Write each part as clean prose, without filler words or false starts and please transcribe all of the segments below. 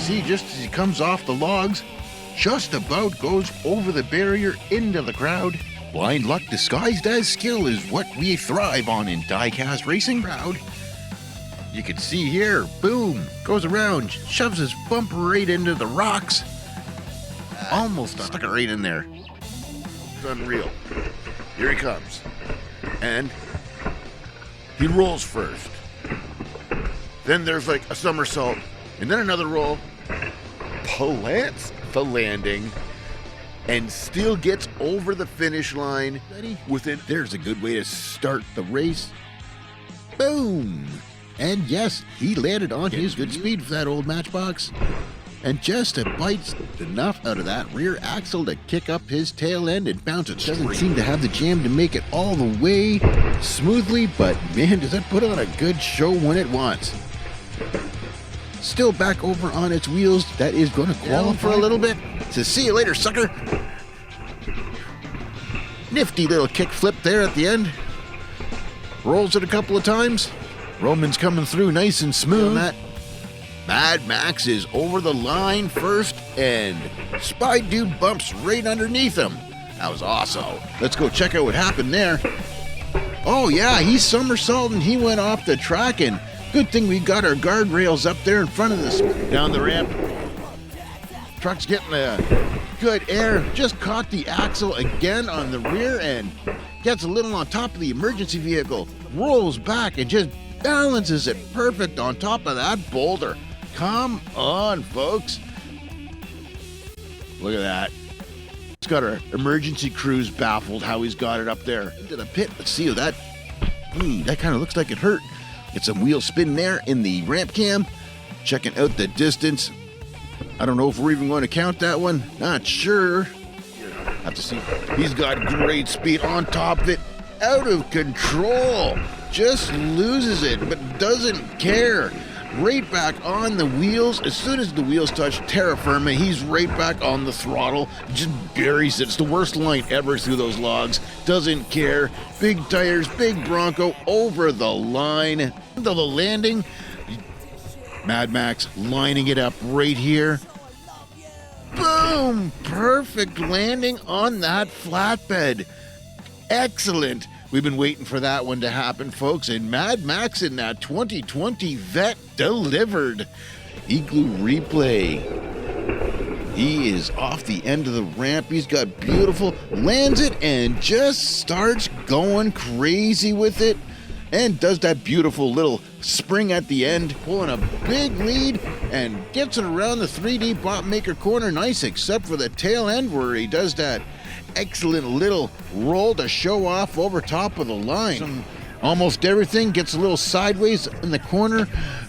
see just as he comes off the logs, just about goes over the barrier into the crowd. Blind luck disguised as skill is what we thrive on in Diecast Racing Crowd. You can see here, boom, goes around, shoves his bumper right into the rocks. Almost stuck it right in there. It's unreal. Here he comes. And he rolls first. Then there's like a somersault, and then another roll. Plants the landing, and still gets over the finish line within. There's a good way to start the race. Boom! And yes, he landed on his good speed for that old Matchbox. And just bites enough out of that rear axle to kick up his tail end and bounce it. Doesn't seem to have the jam to make it all the way smoothly, but man, does it put on a good show when it wants. Still back over on its wheels. That is going to qualify for a little bit. So see you later, sucker. Nifty little kick flip there at the end. Rolls it a couple of times. Roman's coming through nice and smooth. Mad Max is over the line first, and Spy Dude bumps right underneath him. That was awesome. Let's go check out what happened there. Oh yeah, he's somersaulting. He went off the track, and good thing we got our guardrails up there in front of this. Down the ramp. Truck's getting a good air. Just caught the axle again on the rear and gets a little on top of the emergency vehicle. Rolls back and just balances it perfect on top of that boulder. Come on, folks. Look at that. He's got our emergency crews baffled how he's got it up there. Into the pit. Let's see how that. That kind of looks like it hurt. Get some wheel spin there in the ramp cam. Checking out the distance. I don't know if we're even going to count that one. Not sure. Have to see. He's got great speed on top of it. Out of control. Just loses it, but doesn't care. Right back on the wheels. As soon as the wheels touch terra firma, he's right back on the throttle. Just buries it. It's the worst line ever through those logs. Doesn't care. Big tires, big Bronco over the line. To the landing. Mad Max lining it up right here. Boom! Perfect landing on that flatbed. Excellent. We've been waiting for that one to happen, folks, and Mad Max in that 2020 Vet delivered. Igloo replay. He is off the end of the ramp. He's got beautiful, lands it, and just starts going crazy with it. And does that beautiful little spring at the end, pulling a big lead and gets it around the 3D bot maker corner nice, except for the tail end where he does that excellent little roll to show off over top of the line. Almost everything gets a little sideways in the corner.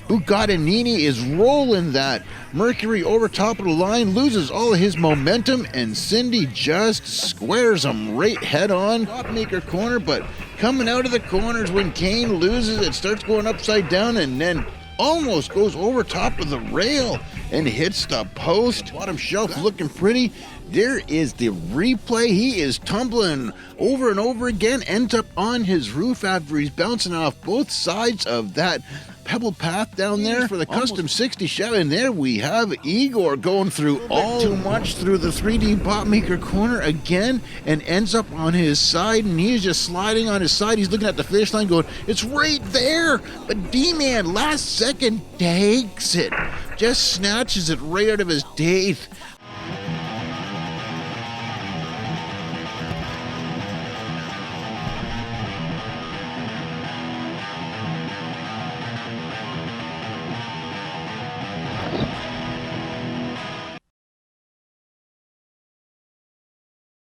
Bugattinini is rolling that Mercury over top of the line, loses all of his momentum, and Cindy just squares him right head on. Top maker corner, but coming out of the corners when Kane loses, it starts going upside down and then almost goes over top of the rail and hits the post. Bottom shelf looking pretty. There is the replay. He is tumbling over and over again, ends up on his roof after he's bouncing off both sides of that pebble path down there for the custom 60 Chevy. And there we have Igor going through all too much through the 3D bot maker corner again and ends up on his side, and he's just sliding on his side. He's looking at the finish line going, it's right there. But D-Man last second takes it. Just snatches it right out of his teeth.